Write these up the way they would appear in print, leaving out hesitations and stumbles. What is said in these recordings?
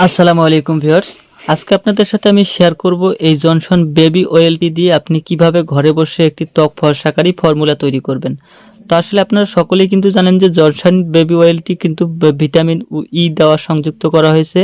আসসালামু আলাইকুম ভিউয়ার্স। আজকে আপনাদের সাথে আমি শেয়ার করব এই জনসন বেবি অয়েলটি দিয়ে আপনি কিভাবে ঘরে বসে একটি ত্বক ফর্সাকারী ফর্মুলা তৈরি করবেন। তো আসলে আপনারা সকলেই কিন্তু জানেন যে জনসন বেবি অয়েলটি কিন্তু ভিটামিন ই দেওয়া সংযুক্ত করা হয়েছে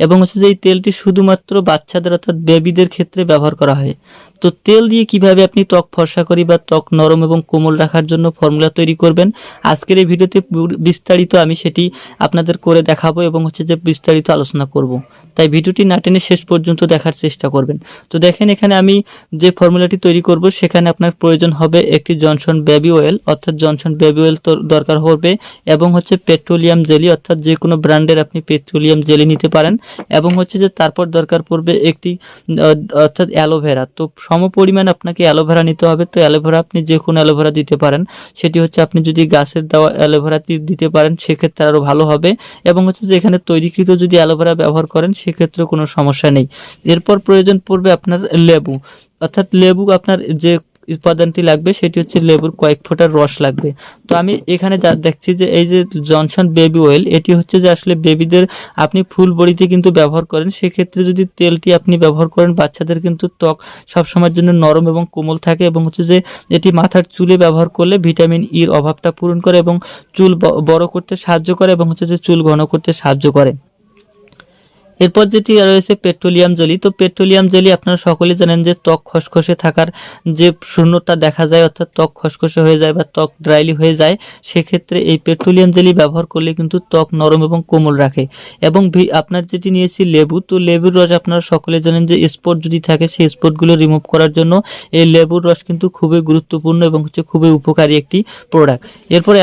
এবং হচ্ছে যে এই তেলটি শুধুমাত্র বাচ্চাদের অর্থাৎ বেবিদের ক্ষেত্রে ব্যবহার করা হয়। তো তেল দিয়ে কিভাবে আপনি ত্বক ফর্সাকারী বা ত্বক নরম এবং কোমল রাখার জন্য ফর্মুলা তৈরি করবেন, আজকের এই ভিডিওতে বিস্তারিত আমি সেটি আপনাদের করে দেখাবো এবং হচ্ছে যে বিস্তারিত আলোচনা করব। তাই ভিডিওটি না টেনে শেষ পর্যন্ত দেখার চেষ্টা করবেন। তো দেখেন এখানে আমি যে ফর্মুলাটি তৈরি করব সেখানে আপনার প্রয়োজন হবে একটি জনসন বেবি অয়েল অর্থাৎ জনসন বেবি অয়েল দরকার হবে এবং হচ্ছে পেট্রোলিয়াম জেলি অর্থাৎ যে কোনো ব্র্যান্ডের আপনি পেট্রোলিয়াম জেলি নিতে পারেন এবং হচ্ছে যে তারপর দরকার পড়বে একটি অর্থাৎ অ্যালোভেরা। তো সমপরিমাণ আপনাকে অ্যালোভেরা নিতে হবে। তো অ্যালোভেরা আপনি যে কোনো অ্যালোভেরা দিতে পারেন, সেটি হচ্ছে আপনি যদি গাছের দেওয়া অ্যালোভেরা দিতে পারেন সেক্ষেত্রে আরও ভালো হবে এবং হচ্ছে যে এখানে তৈরিকৃত যদি অ্যালোভেরা ব্যবহার করেন সেক্ষেত্রে কোনো সমস্যা নেই। এরপর প্রয়োজন পড়বে আপনার লেবু, অর্থাৎ লেবু আপনার যে উপাদানটি লাগবে সেটি হচ্ছে লেবুর কয়েক ফোঁটার রস লাগবে। তো আমি এখানে যা দেখছি যে এই যে জনসন বেবি অয়েল এটি হচ্ছে যে আসলে বেবিদের আপনি ফুল বডিতে কিন্তু ব্যবহার করেন, সেক্ষেত্রে যদি তেলটি আপনি ব্যবহার করেন বাচ্চাদের কিন্তু ত্বক সবসময়ের জন্য নরম এবং কোমল থাকে এবং হচ্ছে যে এটি মাথার চুলে ব্যবহার করলে ভিটামিন ইর অভাবটা পূরণ করে এবং চুল বড় করতে সাহায্য করে এবং হচ্ছে যে চুল ঘন করতে সাহায্য করে। এরপর যেটি রয়েছে পেট্রোলিয়াম জেলি। তো পেট্রোলিয়াম জেলি আপনারা সকলেই জানেন যে ত্বক খসখসে থাকার যে শূন্যতা দেখা যায় অর্থাৎ ত্বক খসখসে হয়ে যায় বা ত্বক ড্রাইলি হয়ে যায়, সেক্ষেত্রে এই পেট্রোলিয়াম জেলি ব্যবহার করলে কিন্তু ত্বক নরম এবং কোমল রাখে। এবং আপনার যেটি নিয়েছি লেবু, তো লেবুর রস আপনারা সকলে জানেন যে স্পট যদি থাকে সেই স্পটগুলো রিমুভ করার জন্য এই লেবুর রস কিন্তু খুবই গুরুত্বপূর্ণ এবং হচ্ছে খুবই উপকারী একটি প্রোডাক্ট। এরপরে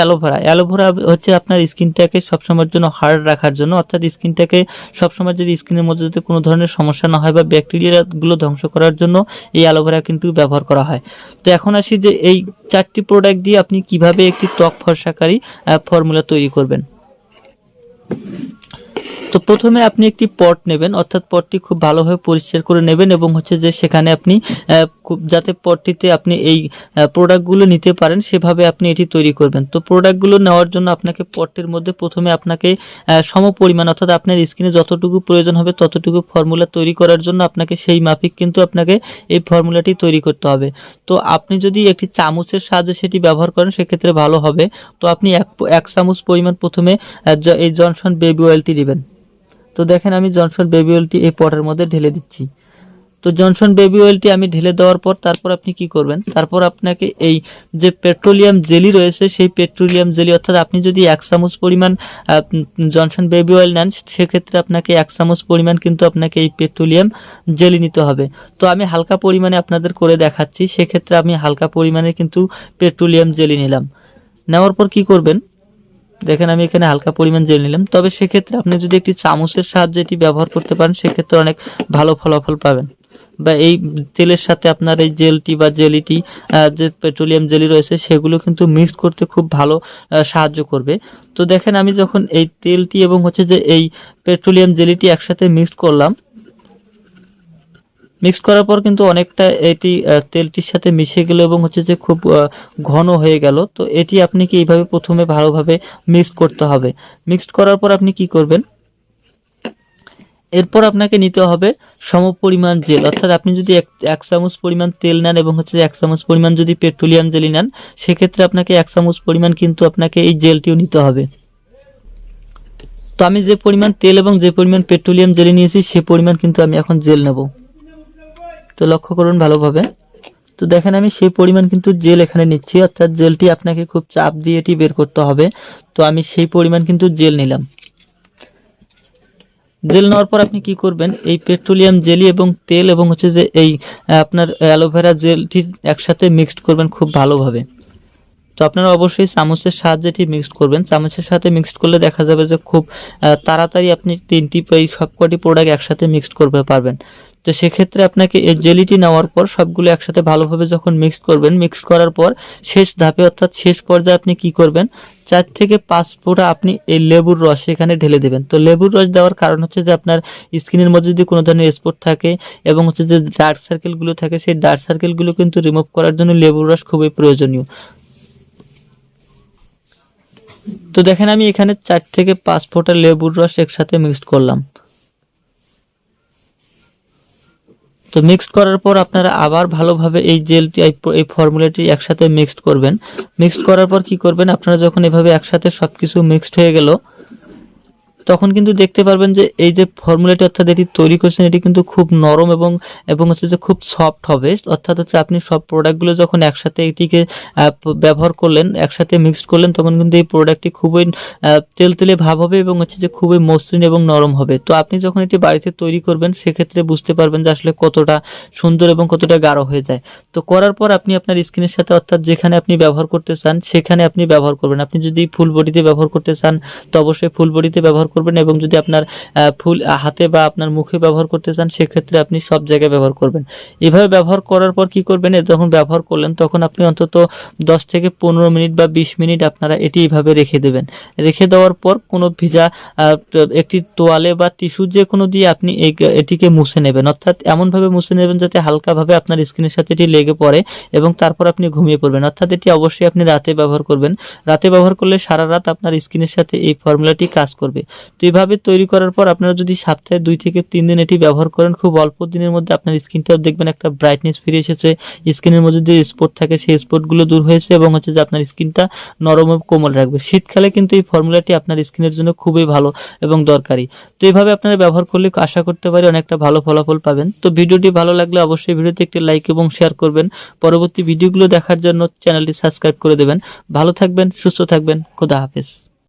অ্যালোভেরা হচ্ছে আপনার স্কিনটাকে সবসময়ের জন্য হার্ড রাখার জন্য, অর্থাৎ স্কিনটাকে সবসময় যদি স্কিনের মধ্যে যদি কোনো ধরনের সমস্যা না হয় বা ব্যাকটেরিয়াগুলো ধ্বংস করার জন্য এই অ্যালোভেরা কিন্তু ব্যবহার করা হয়। তো এখন আসি যে এই চারটি প্রোডাক্ট দিয়ে আপনি কিভাবে একটি ত্বক ফর্সাকারী ফর্মুলা তৈরি করবেন। তো প্রথমে আপনি একটি পট নেবেন, অর্থাৎ পটটি খুব ভালোভাবে পরিষ্কার করে নেবেন এবং হচ্ছে যে সেখানে আপনি খুব যাতে পটটিতে আপনি এই প্রোডাক্টগুলো নিতে পারেন সেভাবে আপনি এটি তৈরি করবেন। তো প্রোডাক্টগুলো নেওয়ার জন্য আপনাকে পটটির মধ্যে প্রথমে আপনাকে সমপরিমাণ অর্থাৎ আপনার স্কিনে যতটুকু প্রয়োজন হবে ততটুকু ফর্মুলা তৈরি করার জন্য আপনাকে সেই মাফিক কিন্তু আপনাকে এই ফর্মুলাটি তৈরি করতে হবে। তো আপনি যদি একটি চামচের সাহায্যে সেটি ব্যবহার করেন সেক্ষেত্রে ভালো হবে। তো আপনি এক চামচ পরিমাণ প্রথমে এই জনসন বেবি অয়েলটি দিবেন। তো দেখেন আমি জনসন বেবি অয়েলটি এই পটের মধ্যে ঢেলে দিচ্ছি। তো জনসন বেবি অয়েলটি আমি ঢেলে দেওয়ার পর তারপর আপনি কি করবেন, তারপর আপনাকে এই যে পেট্রোলিয়াম জেলি রয়েছে সেই পেট্রোলিয়াম জেলি অর্থাৎ আপনি যদি এক চামচ পরিমাণ জনসন বেবি অয়েল নেন সেক্ষেত্রে আপনাকে এক চামচ পরিমাণ কিন্তু আপনাকে এই পেট্রোলিয়াম জেলি নিতে হবে। তো আমি হালকা পরিমাণে আপনাদের করে দেখাচ্ছি, সেক্ষেত্রে আমি হালকা পরিমাণে কিন্তু পেট্রোলিয়াম জেলি নিলাম। নেওয়ার পর কি করবেন, দেখেন আমি এখানে হালকা পরিমাণ জেল নিলাম। তবে সেক্ষেত্রে আপনি যদি একটি চামচের সাহায্যে এটি ব্যবহার করতে পারেন সেক্ষেত্রে অনেক ভালো ফলাফল পাবেন। বা এই তেলের সাথে আপনার এই জেলটি বা জেলিটি যে পেট্রোলিয়াম জেলি রয়েছে সেগুলো কিন্তু মিক্স করতে খুব ভালো সাহায্য করবে। তো দেখেন আমি যখন এই তেলটি এবং হচ্ছে যে এই পেট্রোলিয়াম জেলিটি একসাথে মিক্স করলাম, মিক্স করার পর কিন্তু অনেকটা এটি তেলটির সাথে মিশে গেল এবং হচ্ছে যে খুব ঘন হয়ে গেল। তো এটি আপনি কি এইভাবে প্রথমে ভালোভাবে মিক্স করতে হবে। মিক্সড করার পর আপনি কি করবেন, এরপর আপনাকে নিতে হবে সমপরিমাণ জেল, অর্থাৎ আপনি যদি এক চামচ পরিমাণ তেল নেন এবং হচ্ছে এক চামচ পরিমাণ যদি পেট্রোলিয়াম জেলি নেন সেক্ষেত্রে আপনাকে এক চামচ পরিমাণ কিন্তু আপনাকে এই জেলটিও নিতে হবে। তো আমি যে পরিমাণ তেল এবং যে পরিমাণ পেট্রোলিয়াম জেলি নিয়েছি সে পরিমাণ কিন্তু আমি এখন জেল নেব। তো লক্ষ্য করুন ভালোভাবে। তো দেখেন আমি সেই পরিমাণ কিন্তু জেল এখানে নিচ্ছি, অর্থাৎ জেলটি আপনাকে খুব চাপ দিয়ে এটি বের করতে হবে। তো আমি সেই পরিমাণ কিন্তু জেল নিলাম। জেল নেওয়ার পর আপনি কি করবেন, এই পেট্রোলিয়াম জেলি এবং তেল এবং হচ্ছে যে এই আপনার অ্যালোভেরা জেলটি একসাথে মিক্সড করবেন খুব ভালোভাবে। তো আপনারা অবশ্যই চামচের সাহায্যে এটি মিক্সড করবেন। চামচের সাথে মিক্সড করলে দেখা যাবে যে খুব তাড়াতাড়ি আপনি তিনটি এই সবকটি প্রোডাক্ট একসাথে মিক্সড করতে পারবেন। তো সেক্ষেত্রে আপনাকে এই জেলিটি নেওয়ার পর সবগুলো একসাথে ভালোভাবে যখন মিক্স করবেন, মিক্স করার পর শেষ ধাপে অর্থাৎ শেষ পর্যায়ে আপনি কি করবেন, 4 থেকে 5 ফোঁটা আপনি এই লেবুর রস এখানে ঢেলে দেবেন। তো লেবুর রস দেওয়ার কারণ হচ্ছে যে আপনার স্কিনের মধ্যে যদি কোনো ধরনের স্পট থাকে এবং হচ্ছে যে ডার্ক সার্কেলগুলো থাকে সেই ডার্ক সার্কেলগুলো কিন্তু রিমুভ করার জন্য লেবুর রস খুবই প্রয়োজনীয়। তো দেখেন আমি এখানে 4 থেকে 5 ফোঁটা লেবুর রস একসাথে মিক্সড করলাম। তো মিক্সড করার পর আপনারা আবার ভালোভাবে এই জেলটি এই ফর্মুলাটি একসাথে মিক্সড করবেন। মিক্সড করার পর কি করবেন, আপনারা যখন এভাবে একসাথে সবকিছু মিক্সড হয়ে গেল তখন কিন্তু দেখতে পারবেন যে এই যে ফর্মুলাটি অর্থাৎ এটি তৈরি করছেন এটি কিন্তু খুব নরম এবং হচ্ছে যে খুব সফট হবে। অর্থাৎ হচ্ছে আপনি সব প্রোডাক্টগুলো যখন একসাথে এটিকে ব্যবহার করলেন, একসাথে মিক্সড করলেন, তখন কিন্তু এই প্রোডাক্টটি খুবই তেলতেলে ভাব হবে এবং হচ্ছে যে খুবই মসৃণ এবং নরম হবে। তো আপনি যখন এটি বাড়িতে তৈরি করবেন সেক্ষেত্রে বুঝতে পারবেন যে আসলে কতটা সুন্দর এবং কতটা গাঢ় হয়ে যায়। তো করার পর আপনি আপনার স্কিনের সাথে অর্থাৎ যেখানে আপনি ব্যবহার করতে চান সেখানে আপনি ব্যবহার করবেন। আপনি যদি ফুল বডিতে ব্যবহার করতে চান তো অবশ্যই ফুল বডিতে ব্যবহার করবেন, এবং যদি আপনার ফুল হাতে বা আপনার মুখে ব্যবহার করতে চান সেক্ষেত্রে আপনি সব জায়গায় ব্যবহার করবেন। এভাবে ব্যবহার করার পর কি করবেন, যখন ব্যবহার করলেন তখন আপনি অন্তত 10 থেকে 15 মিনিট বা 20 মিনিট আপনারা এটি এইভাবে রেখে দেবেন। রেখে দেওয়ার পর কোনো ভিজা একটি তোয়ালে বা টিস্যু যে কোনো দিয়ে আপনি এটিকে মুছে নেবেন। অর্থাৎ এমনভাবে মুছে নেবেন যাতে হালকাভাবে আপনার স্কিনের সাথে এটি লেগে পড়ে এবং তারপর আপনি ঘুমিয়ে পড়বেন। অর্থাৎ এটি অবশ্যই আপনি রাতে ব্যবহার করবেন। রাতে ব্যবহার করলে সারা রাত আপনার স্কিনের সাথে এই ফর্মুলাটি কাজ করবে। তো এইভাবে তৈরি করার পর আপনারা যদি সপ্তাহে 2 থেকে 3 দিন এটি ব্যবহার করেন, খুব অল্প দিনের মধ্যে আপনার স্কিনটাও দেখবেন একটা ব্রাইটনেস ফিরে এসেছে। স্কিনের মধ্যে যে স্পট থাকে সেই স্পটগুলো দূর হয়েছে এবং হচ্ছে যে আপনার স্কিনটা নরম এবং কোমল রাখবে। শীতকালে কিন্তু এই ফর্মুলাটি আপনার স্কিনের জন্য খুবই ভালো এবং দরকারি। তো এইভাবে আপনারা ব্যবহার করলে আশা করতে পারি অনেকটা ভালো ফলাফল পাবেন। তো ভিডিওটি ভালো লাগলে অবশ্যই ভিডিওতে একটি লাইক এবং শেয়ার করবেন। পরবর্তী ভিডিওগুলো দেখার জন্য চ্যানেলটি সাবস্ক্রাইব করে দেবেন। ভালো থাকবেন, সুস্থ থাকবেন। খোদা হাফেজ।